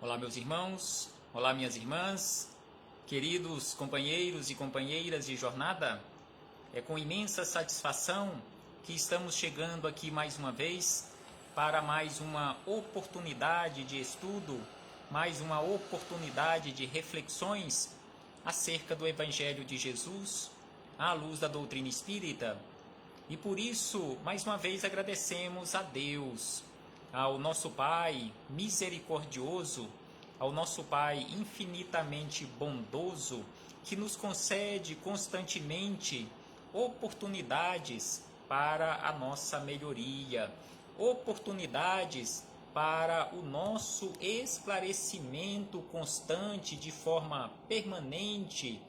Olá, meus irmãos, olá, minhas irmãs, queridos companheiros e companheiras de jornada. É com imensa satisfação que estamos chegando aqui mais uma vez para mais uma oportunidade de estudo, mais uma oportunidade de reflexões acerca do Evangelho de Jesus, à luz da doutrina espírita. E por isso, mais uma vez, agradecemos a Deus, ao nosso Pai misericordioso, ao nosso Pai infinitamente bondoso, que nos concede constantemente oportunidades para a nossa melhoria, oportunidades para o nosso esclarecimento constante de forma permanente.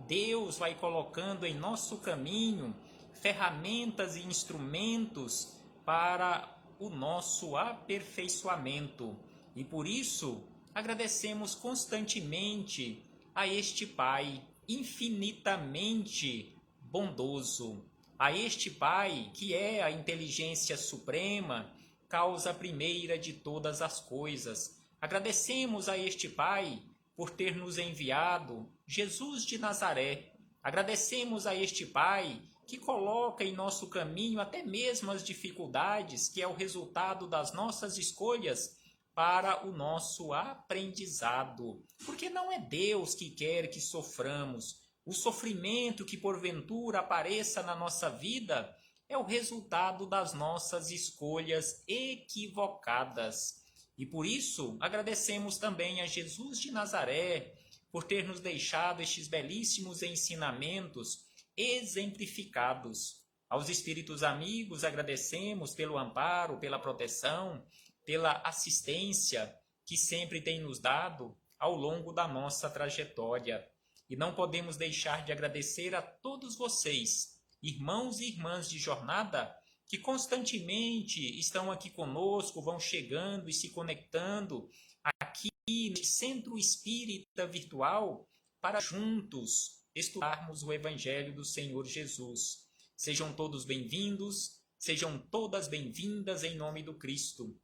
Deus vai colocando em nosso caminho ferramentas e instrumentos para o nosso aperfeiçoamento. E por isso, agradecemos constantemente a este Pai infinitamente bondoso, a este Pai que é a inteligência suprema, causa primeira de todas as coisas. Agradecemos a este Pai por ter nos enviado Jesus de Nazaré. Agradecemos a este Pai que coloca em nosso caminho até mesmo as dificuldades, que é o resultado das nossas escolhas para o nosso aprendizado. Porque não é Deus que quer que soframos. O sofrimento que porventura apareça na nossa vida é o resultado das nossas escolhas equivocadas. E por isso agradecemos também a Jesus de Nazaré por ter nos deixado estes belíssimos ensinamentos exemplificados. Aos espíritos amigos agradecemos pelo amparo, pela proteção, pela assistência que sempre tem nos dado ao longo da nossa trajetória. E não podemos deixar de agradecer a todos vocês, irmãos e irmãs de jornada, que constantemente estão aqui conosco, vão chegando e se conectando aqui no Centro Espírita Virtual para juntos estudarmos o Evangelho do Senhor Jesus. Sejam todos bem-vindos, sejam todas bem-vindas em nome do Cristo.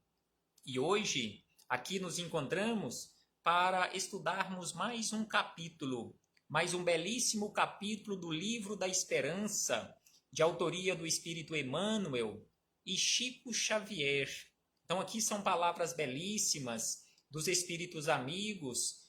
E hoje, aqui nos encontramos para estudarmos mais um capítulo, mais um belíssimo capítulo do Livro da Esperança, de autoria do Espírito Emmanuel e Chico Xavier. Então aqui são palavras belíssimas dos Espíritos amigos,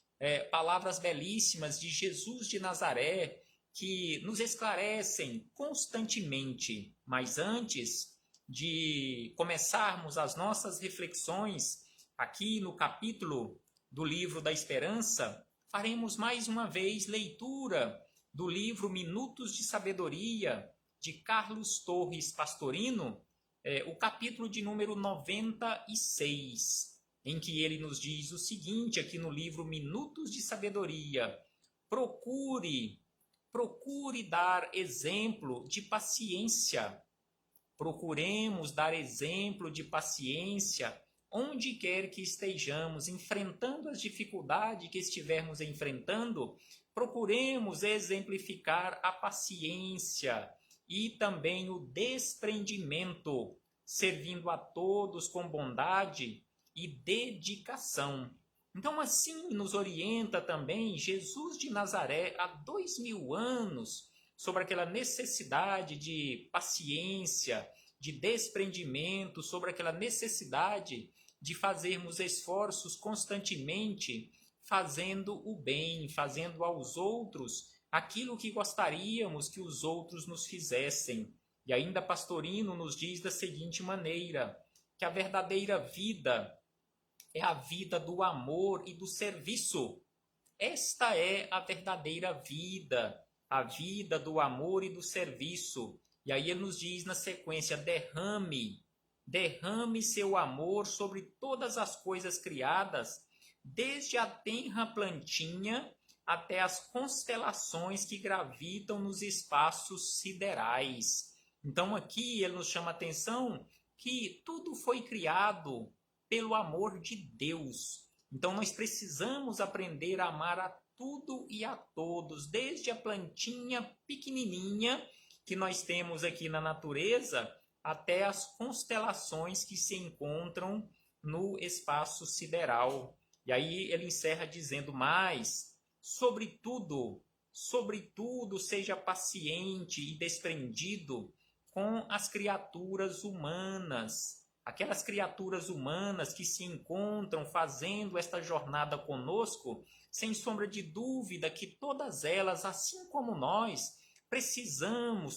palavras belíssimas de Jesus de Nazaré, que nos esclarecem constantemente. Mas antes de começarmos as nossas reflexões aqui no capítulo do Livro da Esperança, faremos mais uma vez leitura do livro Minutos de Sabedoria, de Carlos Torres Pastorino, o capítulo de número 96, em que ele nos diz o seguinte, aqui no livro Minutos de Sabedoria: procure dar exemplo de paciência. Procuremos dar exemplo de paciência onde quer que estejamos, enfrentando as dificuldades que estivermos enfrentando. Procuremos exemplificar a paciência e também o desprendimento, servindo a todos com bondade e dedicação. Então, assim nos orienta também Jesus de Nazaré há 2000 anos sobre aquela necessidade de paciência, de desprendimento, sobre aquela necessidade de fazermos esforços constantemente, fazendo o bem, fazendo aos outros aquilo que gostaríamos que os outros nos fizessem. E ainda Pastorino nos diz da seguinte maneira, que a verdadeira vida é a vida do amor e do serviço. Esta é a verdadeira vida, a vida do amor e do serviço. E aí ele nos diz na sequência, derrame seu amor sobre todas as coisas criadas, desde a tenra plantinha até as constelações que gravitam nos espaços siderais. Então aqui ele nos chama a atenção que tudo foi criado pelo amor de Deus. Então nós precisamos aprender a amar a tudo e a todos, desde a plantinha pequenininha que nós temos aqui na natureza, até as constelações que se encontram no espaço sideral. E aí ele encerra dizendo: mas, sobretudo, seja paciente e desprendido com as criaturas humanas, aquelas criaturas humanas que se encontram fazendo esta jornada conosco, sem sombra de dúvida que todas elas, assim como nós,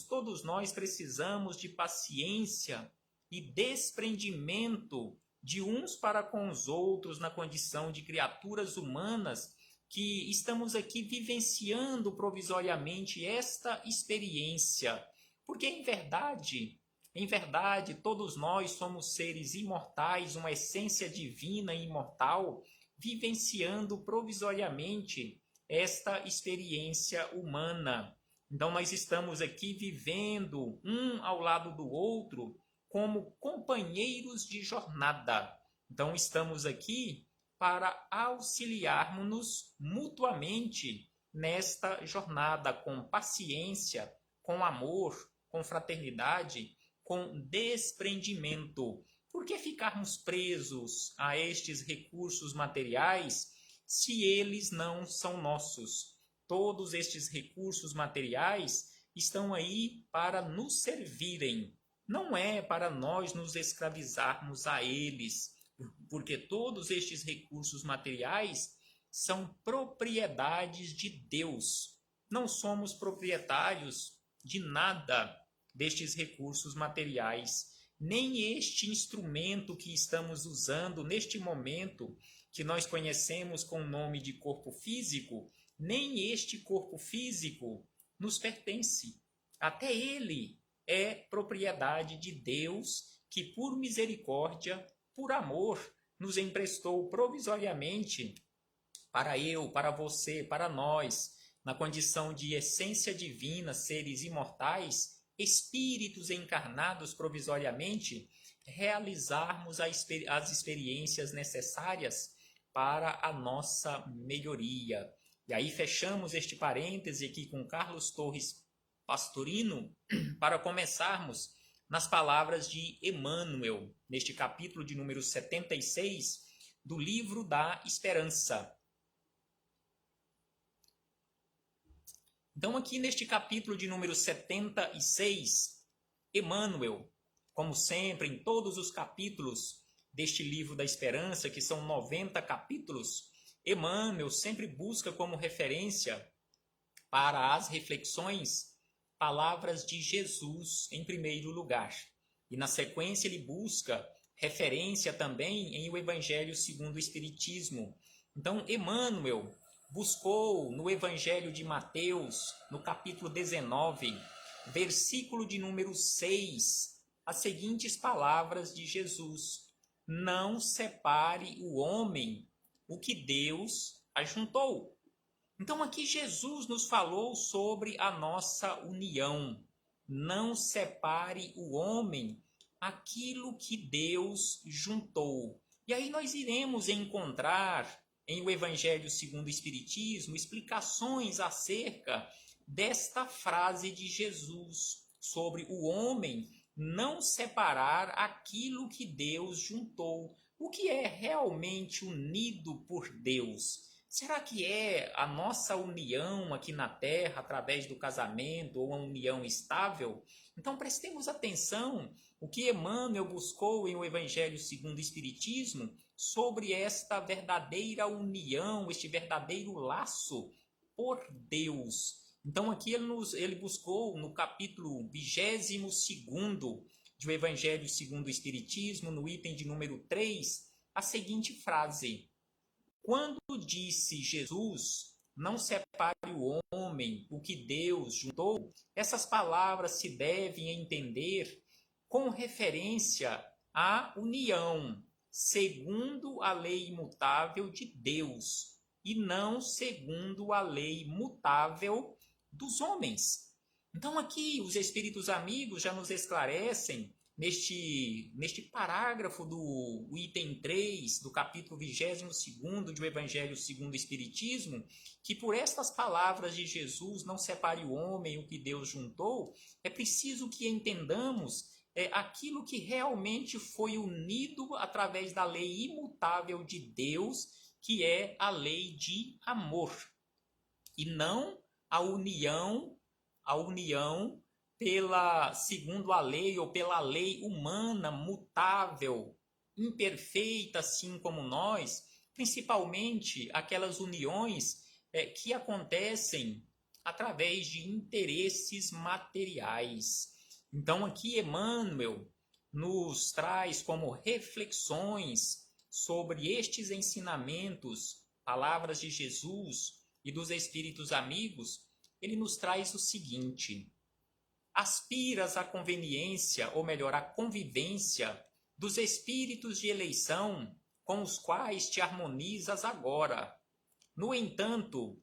todos nós precisamos de paciência e desprendimento de uns para com os outros na condição de criaturas humanas que estamos aqui vivenciando provisoriamente esta experiência. Porque em verdade, todos nós somos seres imortais, uma essência divina e imortal, vivenciando provisoriamente esta experiência humana. Então nós estamos aqui vivendo um ao lado do outro como companheiros de jornada. Então estamos aqui para auxiliarmos-nos mutuamente nesta jornada com paciência, com amor, com fraternidade, com desprendimento. Por que ficarmos presos a estes recursos materiais se eles não são nossos? Todos estes recursos materiais estão aí para nos servirem. Não é para nós nos escravizarmos a eles, porque todos estes recursos materiais são propriedades de Deus. Não somos proprietários de nada destes recursos materiais. Nem este instrumento que estamos usando neste momento, que nós conhecemos com o nome de corpo físico, nem este corpo físico nos pertence. Até ele é propriedade de Deus, que por misericórdia, por amor, nos emprestou provisoriamente para eu, para você, para nós, na condição de essência divina, seres imortais, espíritos encarnados provisoriamente, realizarmos as experiências necessárias para a nossa melhoria. E aí fechamos este parêntese aqui com Carlos Torres Pastorino para começarmos nas palavras de Emmanuel, neste capítulo de número 76 do Livro da Esperança. Então, aqui neste capítulo de número 76, Emmanuel, como sempre, em todos os capítulos deste Livro da Esperança, que são 90 capítulos, Emmanuel sempre busca como referência para as reflexões palavras de Jesus em primeiro lugar. E na sequência ele busca referência também em o Evangelho segundo o Espiritismo. Então, Emmanuel buscou no Evangelho de Mateus, no capítulo 19, versículo de número 6, as seguintes palavras de Jesus: não separe o homem o que Deus ajuntou. Então aqui Jesus nos falou sobre a nossa união. Não separe o homem aquilo que Deus juntou. E aí nós iremos encontrar em o Evangelho segundo o Espiritismo explicações acerca desta frase de Jesus sobre o homem não separar aquilo que Deus juntou. O que é realmente unido por Deus? Será que é a nossa união aqui na Terra através do casamento ou uma união estável? Então prestemos atenção o que Emmanuel buscou em o Evangelho segundo o Espiritismo sobre esta verdadeira união, este verdadeiro laço por Deus. Então aqui ele buscou no capítulo 22º do Evangelho segundo o Espiritismo, no item de número 3, a seguinte frase: quando disse Jesus, não separe o homem o que Deus juntou, essas palavras se devem entender com referência à união, segundo a lei imutável de Deus, e não segundo a lei mutável dos homens. Então aqui os espíritos amigos já nos esclarecem neste parágrafo do item 3 do capítulo 22º do Evangelho segundo o Espiritismo, que por estas palavras de Jesus, não separe o homem o que Deus juntou, é preciso que entendamos aquilo que realmente foi unido através da lei imutável de Deus, que é a lei de amor, e não a união segundo a lei ou pela lei humana, mutável, imperfeita, assim como nós, principalmente aquelas uniões que acontecem através de interesses materiais. Então, aqui Emmanuel nos traz como reflexões sobre estes ensinamentos, palavras de Jesus e dos Espíritos amigos. Ele nos traz o seguinte: aspiras à conveniência, ou melhor, à convivência dos espíritos de eleição com os quais te harmonizas agora. No entanto,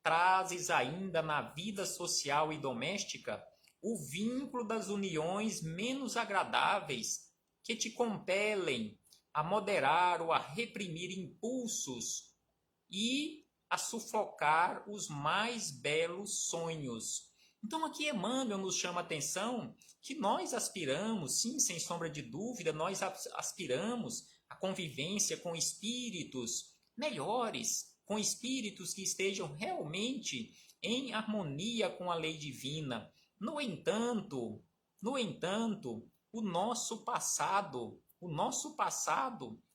trazes ainda na vida social e doméstica o vínculo das uniões menos agradáveis que te compelem a moderar ou a reprimir impulsos e a sufocar os mais belos sonhos. Então aqui Emmanuel nos chama a atenção que nós aspiramos, sim, sem sombra de dúvida, nós aspiramos à convivência com espíritos melhores, com espíritos que estejam realmente em harmonia com a lei divina. No entanto, o nosso passado,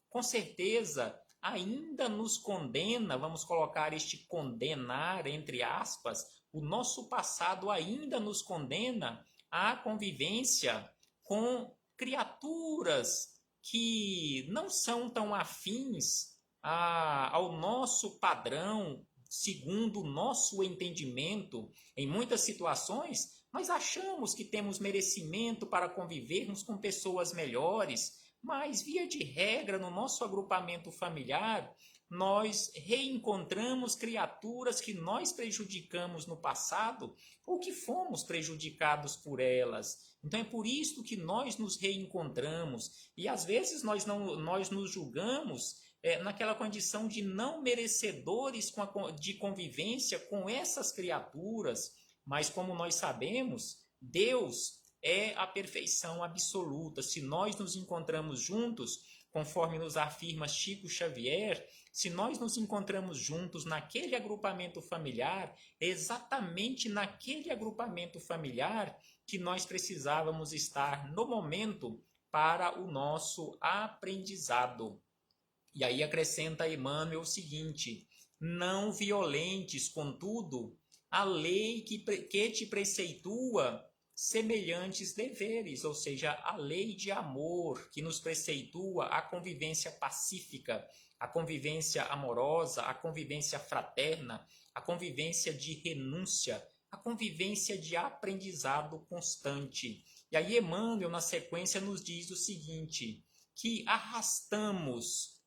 com certeza, ainda nos condena, vamos colocar este condenar entre aspas, o nosso passado ainda nos condena à convivência com criaturas que não são tão afins ao nosso padrão, segundo o nosso entendimento. Em muitas situações, nós achamos que temos merecimento para convivermos com pessoas melhores, mas, via de regra, no nosso agrupamento familiar, nós reencontramos criaturas que nós prejudicamos no passado ou que fomos prejudicados por elas. Então é por isso que nós nos reencontramos e às vezes nós nos julgamos naquela condição de não merecedores de convivência com essas criaturas, mas como nós sabemos, Deus é a perfeição absoluta. Se nós nos encontramos juntos, conforme nos afirma Chico Xavier, se nós nos encontramos juntos naquele agrupamento familiar, é exatamente naquele agrupamento familiar que nós precisávamos estar no momento para o nosso aprendizado. E aí acrescenta Emmanuel o seguinte: não violentes, contudo, a lei que te preceitua semelhantes deveres, ou seja, a lei de amor que nos preceitua a convivência pacífica, a convivência amorosa, a convivência fraterna, a convivência de renúncia, a convivência de aprendizado constante. E aí Emmanuel, na sequência, nos diz o seguinte, que arrastamos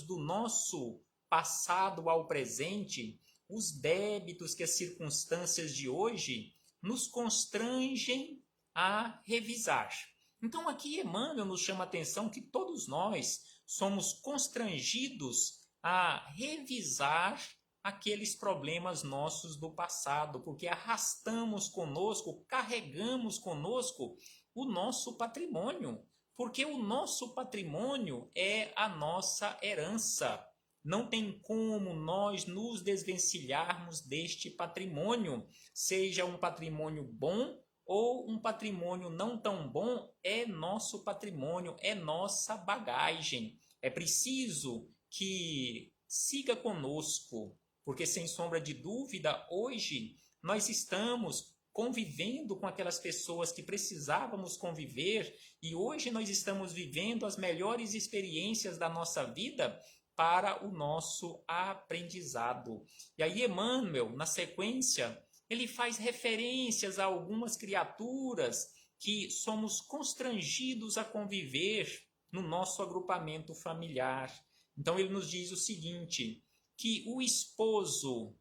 do nosso passado ao presente os débitos que as circunstâncias de hoje nos constrangem a revisar. Então aqui Emmanuel nos chama a atenção que todos nós somos constrangidos a revisar aqueles problemas nossos do passado, porque arrastamos conosco, carregamos conosco o nosso patrimônio, porque o nosso patrimônio é a nossa herança. Não tem como nós nos desvencilharmos deste patrimônio, seja um patrimônio bom ou um patrimônio não tão bom, é nosso patrimônio, é nossa bagagem. É preciso que siga conosco, porque sem sombra de dúvida, hoje nós estamos convivendo com aquelas pessoas que precisávamos conviver e hoje nós estamos vivendo as melhores experiências da nossa vida para o nosso aprendizado. E aí Emmanuel, na sequência, ele faz referências a algumas criaturas que somos constrangidos a conviver no nosso agrupamento familiar. Então ele nos diz o seguinte, que o esposo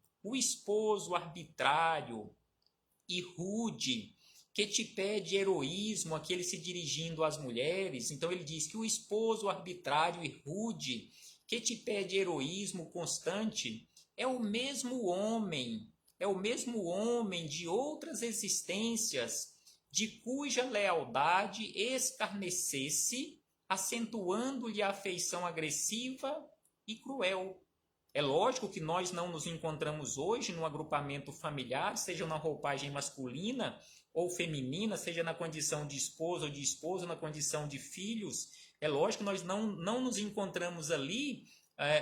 arbitrário e rude, que te pede heroísmo, aquele se dirigindo às mulheres, então ele diz que o esposo arbitrário e rude, que te pede heroísmo constante, é o mesmo homem de outras existências, de cuja lealdade escarnecesse, acentuando-lhe a afeição agressiva e cruel. É lógico que nós não nos encontramos hoje no agrupamento familiar, seja na roupagem masculina ou feminina, seja na condição de esposa ou de esposo, na condição de filhos. É lógico que nós não nos encontramos ali,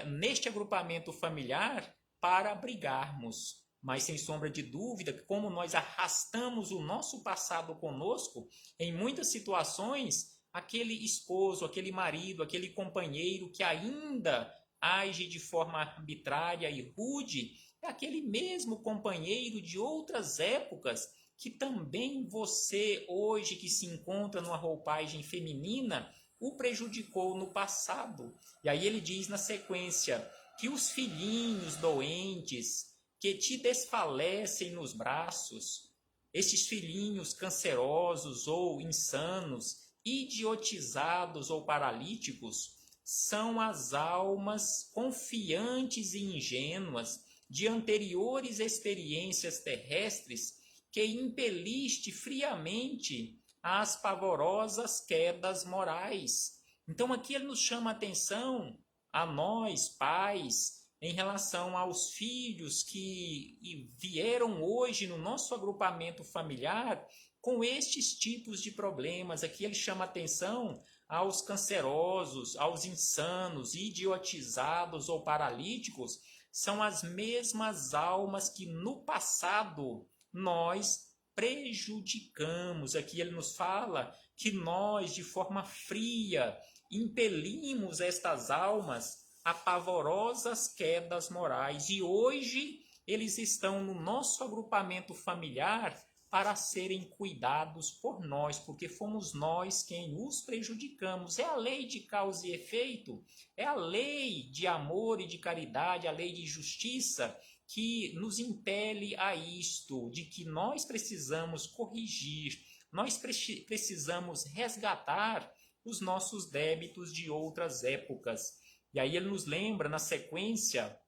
neste agrupamento familiar, para brigarmos. Mas, sem sombra de dúvida, como nós arrastamos o nosso passado conosco, em muitas situações, aquele esposo, aquele marido, aquele companheiro que ainda age de forma arbitrária e rude, é aquele mesmo companheiro de outras épocas que também você, hoje, que se encontra numa roupagem feminina, o prejudicou no passado. E aí ele diz na sequência que os filhinhos doentes que te desfalecem nos braços, estes filhinhos cancerosos ou insanos, idiotizados ou paralíticos, são as almas confiantes e ingênuas de anteriores experiências terrestres que impeliste friamente às pavorosas quedas morais. Então aqui ele nos chama a atenção, a nós, pais, em relação aos filhos que vieram hoje no nosso agrupamento familiar com estes tipos de problemas. Aqui ele chama atenção aos cancerosos, aos insanos, idiotizados ou paralíticos, são as mesmas almas que no passado nós prejudicamos. Aqui ele nos fala que nós, de forma fria, impelimos estas almas a pavorosas quedas morais. E hoje eles estão no nosso agrupamento familiar para serem cuidados por nós, porque fomos nós quem os prejudicamos. É a lei de causa e efeito, é a lei de amor e de caridade, a lei de justiça que nos impele a isto, de que nós precisamos corrigir, nós precisamos resgatar os nossos débitos de outras épocas. E aí ele nos lembra na sequência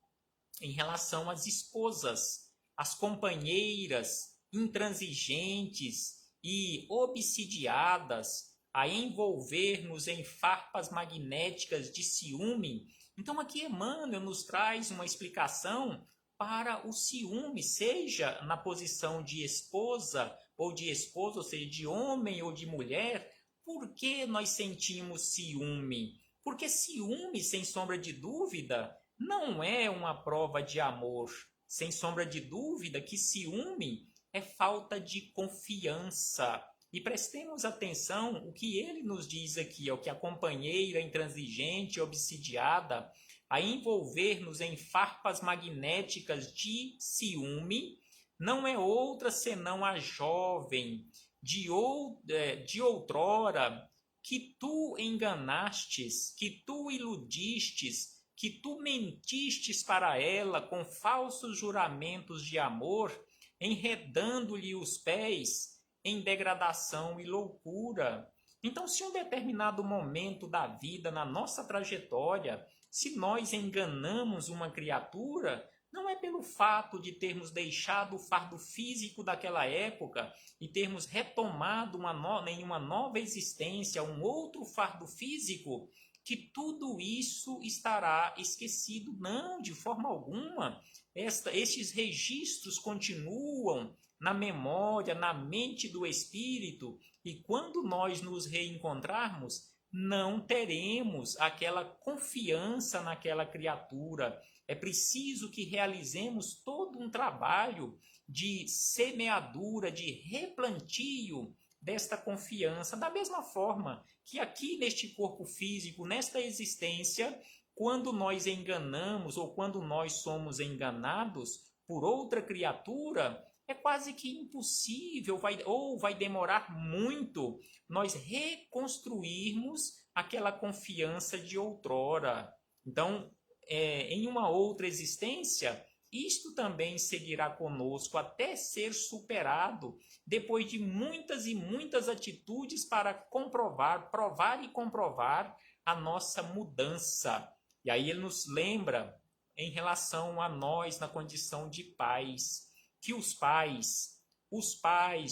em relação às esposas, às companheiras intransigentes e obsidiadas a envolver-nos em farpas magnéticas de ciúme. Então aqui Emmanuel nos traz uma explicação para o ciúme, seja na posição de esposa ou de esposo, ou seja, de homem ou de mulher. Por que nós sentimos ciúme? Porque ciúme, sem sombra de dúvida, não é uma prova de amor. Sem sombra de dúvida que ciúme é falta de confiança. E prestemos atenção o que ele nos diz aqui, é o que a companheira intransigente, obsidiada, a envolver-nos em farpas magnéticas de ciúme, não é outra senão a jovem de outrora que tu enganastes, que tu iludistes, que tu mentistes para ela com falsos juramentos de amor, enredando-lhe os pés em degradação e loucura. Então, se um determinado momento da vida, na nossa trajetória, se nós enganamos uma criatura, não é pelo fato de termos deixado o fardo físico daquela época e termos retomado em uma nova existência, um outro fardo físico, que tudo isso estará esquecido. Não, de forma alguma. Estes registros continuam na memória, na mente do espírito, e quando nós nos reencontrarmos, não teremos aquela confiança naquela criatura. É preciso que realizemos todo um trabalho de semeadura, de replantio desta confiança, da mesma forma que aqui neste corpo físico, nesta existência, quando nós enganamos ou quando nós somos enganados por outra criatura, é quase que impossível, vai demorar muito nós reconstruirmos aquela confiança de outrora. Então, em uma outra existência, isto também seguirá conosco até ser superado, depois de muitas e muitas atitudes para provar e comprovar a nossa mudança. E aí ele nos lembra, em relação a nós na condição de pais, que os pais,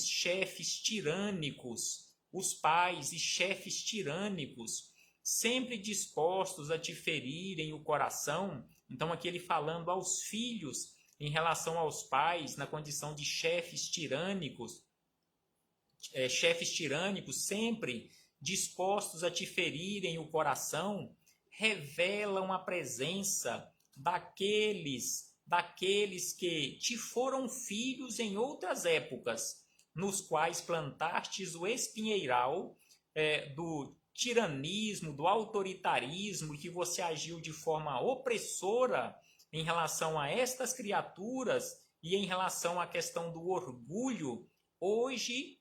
chefes tirânicos, os pais e chefes tirânicos, sempre dispostos a te ferirem o coração. Então aqui ele falando aos filhos em relação aos pais, na condição de chefes tirânicos, sempre dispostos a te ferirem o coração, revelam a presença daqueles que te foram filhos em outras épocas, nos quais plantastes o espinheiral do tiranismo, do autoritarismo, que você agiu de forma opressora em relação a estas criaturas e em relação à questão do orgulho, hoje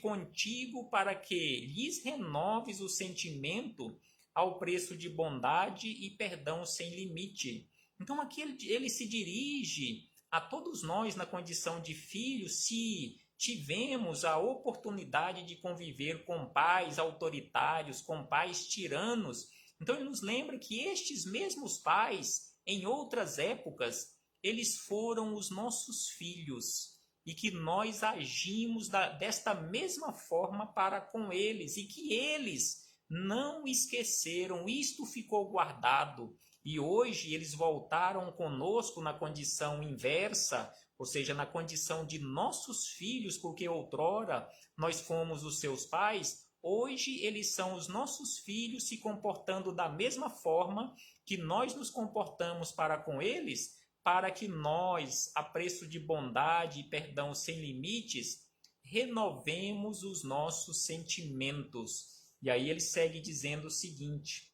contigo, para que lhes renoves o sentimento ao preço de bondade e perdão sem limite. Então aqui ele se dirige a todos nós na condição de filhos, se tivemos a oportunidade de conviver com pais autoritários, com pais tiranos. Então ele nos lembra que estes mesmos pais, em outras épocas, eles foram os nossos filhos e que nós agimos desta mesma forma para com eles e que eles não esqueceram, isto ficou guardado. E hoje eles voltaram conosco na condição inversa, ou seja, na condição de nossos filhos, porque outrora nós fomos os seus pais. Hoje eles são os nossos filhos, se comportando da mesma forma que nós nos comportamos para com eles, para que nós, a preço de bondade e perdão sem limites, renovemos os nossos sentimentos. E aí ele segue dizendo o seguinte: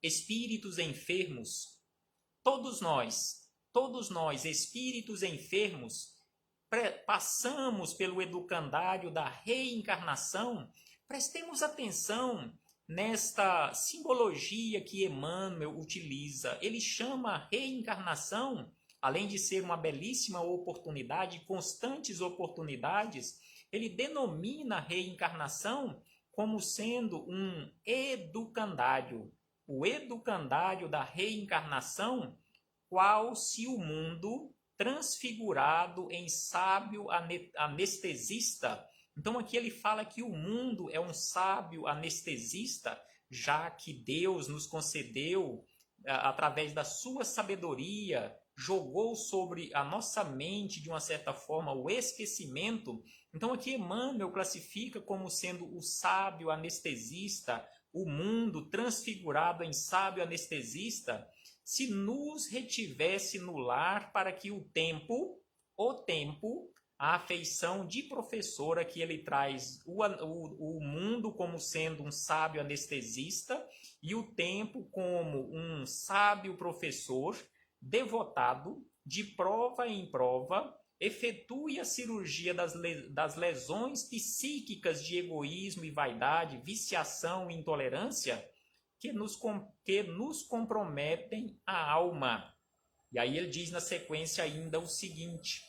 espíritos enfermos, todos nós, espíritos enfermos, passamos pelo educandário da reencarnação. Prestemos atenção nesta simbologia que Emmanuel utiliza. Ele chama a reencarnação, além de ser uma belíssima oportunidade, constantes oportunidades, ele denomina a reencarnação como sendo um educandário. O educandário da reencarnação, qual se o mundo transfigurado em sábio anestesista. Então aqui ele fala que o mundo é um sábio anestesista, já que Deus nos concedeu, através da sua sabedoria, jogou sobre a nossa mente, de uma certa forma, o esquecimento. Então aqui Emmanuel classifica como sendo o sábio anestesista, o mundo transfigurado em sábio anestesista, se nos retivesse no lar, para que o tempo, a afeição de professora, que ele traz o mundo como sendo um sábio anestesista e o tempo como um sábio professor devotado, de prova em prova, efetue a cirurgia das lesões psíquicas de egoísmo e vaidade, viciação e intolerância, que nos comprometem a alma. E aí ele diz na sequência ainda o seguinte: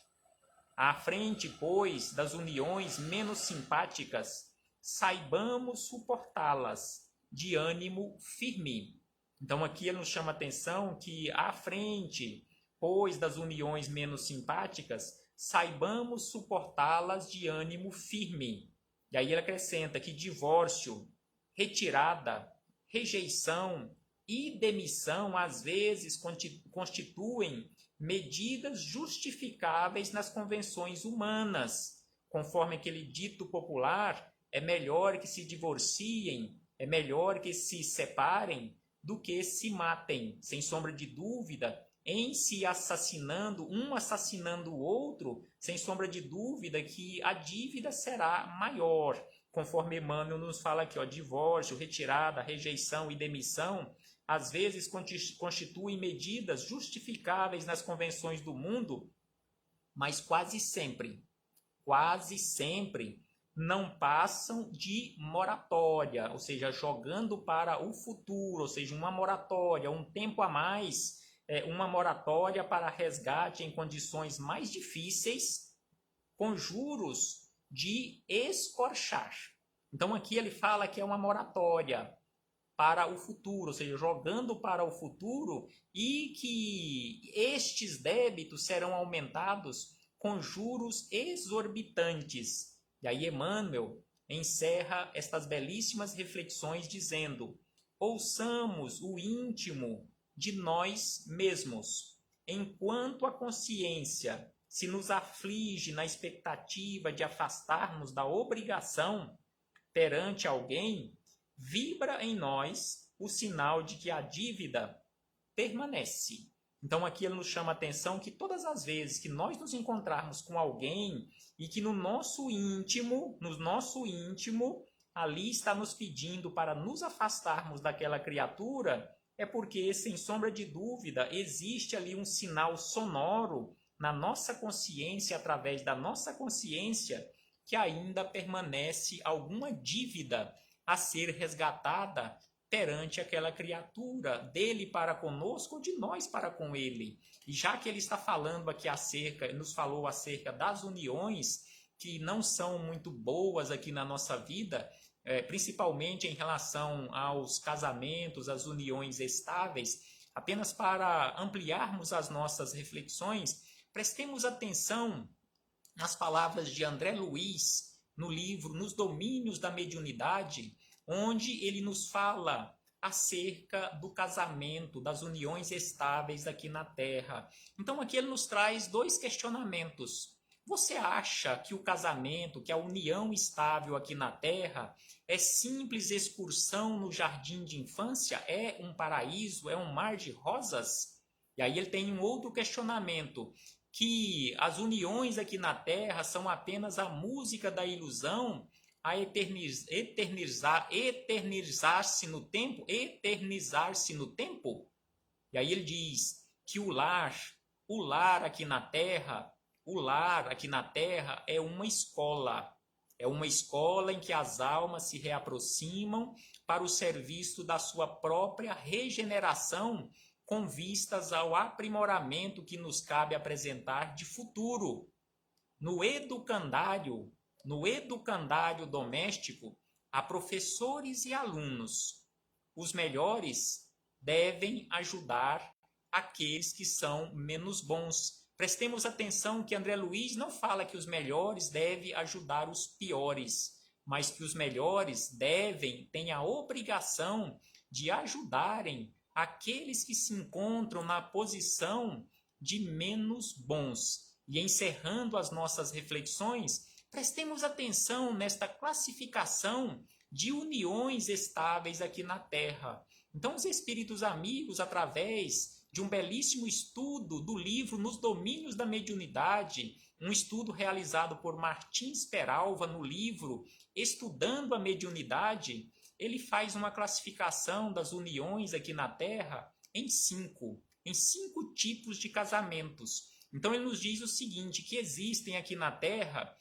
à frente, pois, das uniões menos simpáticas, saibamos suportá-las de ânimo firme. Então aqui ele nos chama a atenção que à frente, pois, das uniões menos simpáticas, saibamos suportá-las de ânimo firme. E aí ele acrescenta que divórcio, retirada, rejeição e demissão às vezes constituem medidas justificáveis nas convenções humanas. Conforme aquele dito popular, é melhor que se divorciem, é melhor que se separem do que se matem. Sem sombra de dúvida, em se assassinando, um assassinando o outro, sem sombra de dúvida que a dívida será maior. Conforme Emmanuel nos fala aqui, divórcio, retirada, rejeição e demissão, às vezes constituem medidas justificáveis nas convenções do mundo, mas quase sempre não passam de moratória, ou seja, jogando para o futuro, ou seja, uma moratória, um tempo a mais, uma moratória para resgate em condições mais difíceis, com juros de escorchar. Então aqui ele fala que é uma moratória para o futuro, ou seja, jogando para o futuro, e que estes débitos serão aumentados com juros exorbitantes. E aí Emmanuel, encerra estas belíssimas reflexões dizendo: ouçamos o íntimo de nós mesmos, enquanto a consciência se nos aflige na expectativa de afastarmos da obrigação perante alguém, vibra em nós o sinal de que a dívida permanece. Então aqui ele nos chama a atenção que todas as vezes que nós nos encontrarmos com alguém e que no nosso íntimo, ali está nos pedindo para nos afastarmos daquela criatura, é porque, sem sombra de dúvida, existe ali um sinal sonoro na nossa consciência, através da nossa consciência, que ainda permanece alguma dívida a ser resgatada perante aquela criatura, dele para conosco ou de nós para com ele. E já que ele está falando aqui nos falou acerca das uniões que não são muito boas aqui na nossa vida, principalmente em relação aos casamentos, às uniões estáveis, apenas para ampliarmos as nossas reflexões, prestemos atenção nas palavras de André Luiz, no livro Nos Domínios da Mediunidade, onde ele nos fala acerca do casamento, das uniões estáveis aqui na Terra. Então aqui ele nos traz dois questionamentos. Você acha que o casamento, que a união estável aqui na Terra, é simples excursão no jardim de infância? É um paraíso? É um mar de rosas? E aí ele tem um outro questionamento, que as uniões aqui na Terra são apenas a música da ilusão, a eternizar-se no tempo. E aí ele diz que o lar aqui na Terra, é uma escola em que as almas se reaproximam para o serviço da sua própria regeneração, com vistas ao aprimoramento que nos cabe apresentar de futuro. No educandário doméstico, há professores e alunos. Os melhores devem ajudar aqueles que são menos bons. Prestemos atenção que André Luiz não fala que os melhores devem ajudar os piores, mas que os melhores têm a obrigação de ajudarem aqueles que se encontram na posição de menos bons. E encerrando as nossas reflexões, prestemos atenção nesta classificação de uniões estáveis aqui na Terra. Então, os espíritos amigos, através de um belíssimo estudo do livro Nos Domínios da Mediunidade, um estudo realizado por Martins Peralva no livro Estudando a Mediunidade, ele faz uma classificação das uniões aqui na Terra em cinco tipos de casamentos. Então ele nos diz o seguinte, que existem aqui na Terra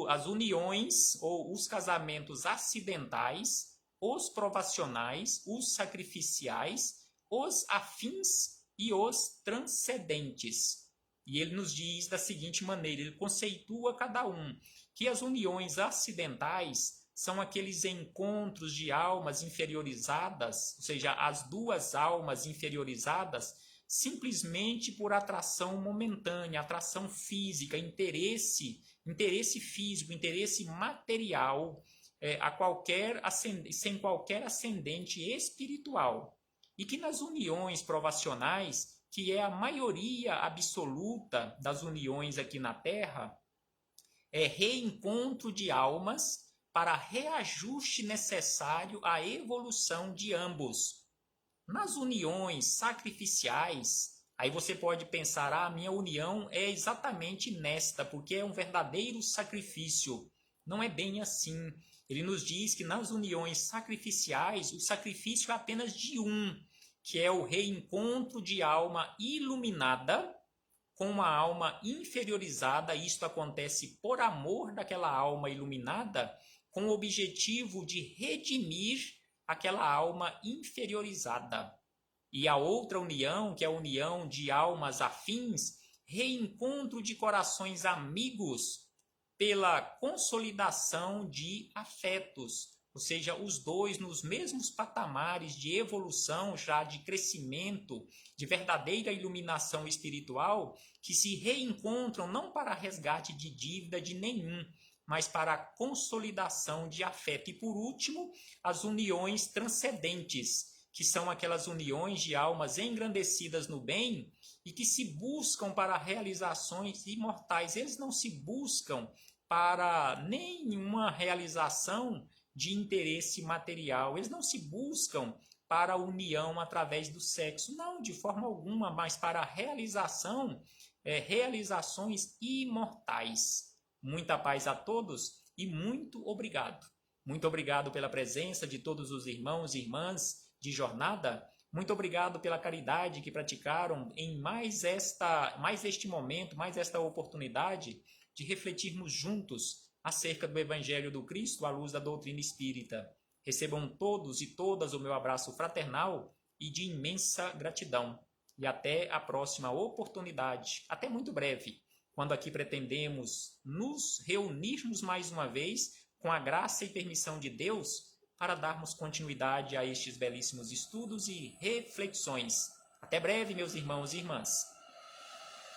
as uniões ou os casamentos acidentais, os provacionais, os sacrificiais, os afins e os transcendentes. E ele nos diz da seguinte maneira, ele conceitua cada um, que as uniões acidentais são aqueles encontros de almas inferiorizadas, ou seja, as duas almas inferiorizadas, simplesmente por atração momentânea, atração física, interesse físico, interesse material, sem qualquer ascendente espiritual. E que nas uniões provacionais, que é a maioria absoluta das uniões aqui na Terra, é reencontro de almas para reajuste necessário à evolução de ambos. Nas uniões sacrificiais, aí você pode pensar, a minha união é exatamente nesta, porque é um verdadeiro sacrifício. Não é bem assim. Ele nos diz que nas uniões sacrificiais, o sacrifício é apenas de um, que é o reencontro de alma iluminada com uma alma inferiorizada. Isto acontece por amor daquela alma iluminada, com o objetivo de redimir aquela alma inferiorizada. E a outra união, que é a união de almas afins, reencontro de corações amigos pela consolidação de afetos, ou seja, os dois nos mesmos patamares de evolução, já de crescimento, de verdadeira iluminação espiritual, que se reencontram não para resgate de dívida de nenhum, mas para a consolidação de afeto. E por último, as uniões transcendentes, que são aquelas uniões de almas engrandecidas no bem e que se buscam para realizações imortais. Eles não se buscam para nenhuma realização de interesse material. Eles não se buscam para a união através do sexo, não, de forma alguma, mas para a realizações imortais. Muita paz a todos e muito obrigado. Muito obrigado pela presença de todos os irmãos e irmãs de jornada. Muito obrigado pela caridade que praticaram em mais este momento, mais esta oportunidade de refletirmos juntos acerca do Evangelho do Cristo à luz da doutrina espírita. Recebam todos e todas o meu abraço fraternal e de imensa gratidão. E até a próxima oportunidade, até muito breve, quando aqui pretendemos nos reunirmos mais uma vez com a graça e permissão de Deus para darmos continuidade a estes belíssimos estudos e reflexões. Até breve, meus irmãos e irmãs.